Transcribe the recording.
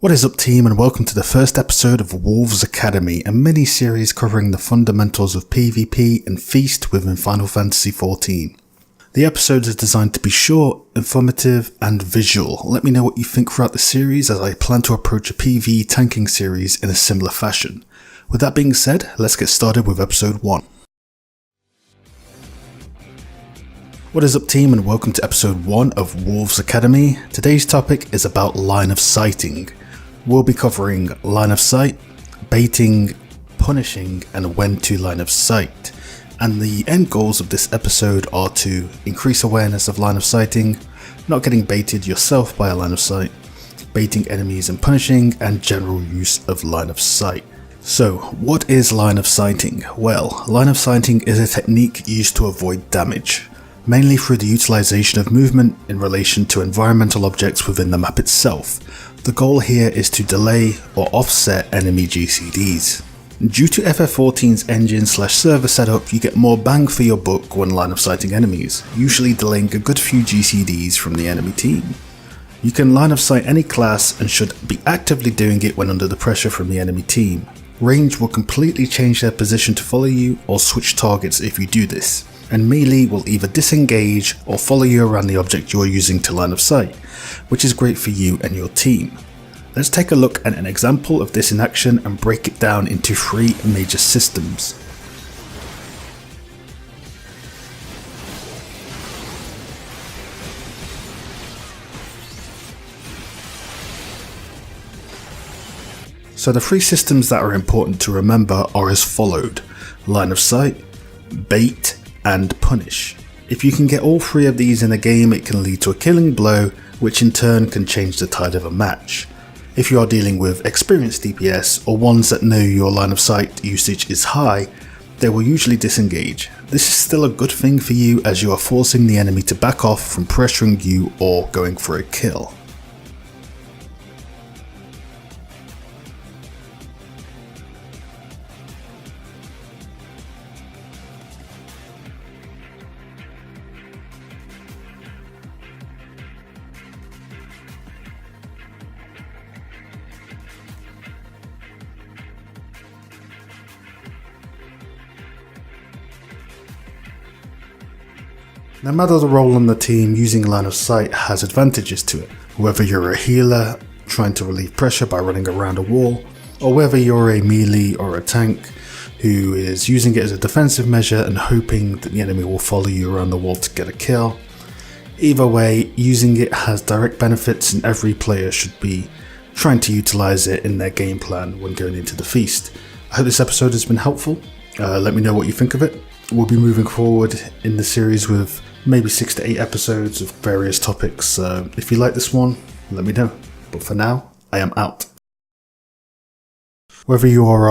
What is up, team, and welcome to the first episode of Wolves Academy, a mini-series covering the fundamentals of PvP and Feast within Final Fantasy XIV. The episodes are designed to be short, informative, and visual. Let me know what you think throughout the series, as I plan to approach a PvE tanking series in a similar fashion. With that being said, let's get started with episode 1. What is up, team, and welcome to episode 1 of Wolves Academy. Today's topic is about line of sighting. We'll be covering line of sight, baiting, punishing, and when to line of sight. And the end goals of this episode are to increase awareness of line of sighting, not getting baited yourself by a line of sight, baiting enemies and punishing, and general use of line of sight. So, what is line of sighting? Well, line of sighting is a technique used to avoid damage, mainly through the utilization of movement in relation to environmental objects within the map itself. The goal here is to delay or offset enemy GCDs. Due to FF14's engine/server setup, you get more bang for your buck when line of sighting enemies, usually delaying a good few GCDs from the enemy team. You can line of sight any class and should be actively doing it when under the pressure from the enemy team. Range will completely change their position to follow you or switch targets if you do this, and melee will either disengage or follow you around the object you are using to line of sight, which is great for you and your team. Let's take a look at an example of this in action and break it down into 3 major systems. So the 3 systems that are important to remember are as followed: line of sight, bait, and punish. If you can get all 3 of these in a game, it can lead to a killing blow, which in turn can change the tide of a match. If you are dealing with experienced DPS or ones that know your line of sight usage is high, they will usually disengage. This is still a good thing for you, as you are forcing the enemy to back off from pressuring you or going for a kill. No matter the role on the team, using line of sight has advantages to it. Whether you're a healer trying to relieve pressure by running around a wall, or whether you're a melee or a tank who is using it as a defensive measure and hoping that the enemy will follow you around the wall to get a kill. Either way, using it has direct benefits, and every player should be trying to utilize it in their game plan when going into the feast. I hope this episode has been helpful. Let me know what you think of it. We'll be moving forward in the series with maybe 6 to 8 episodes of various topics, so if you like this one, let me know. But for now, I am out. Whether you are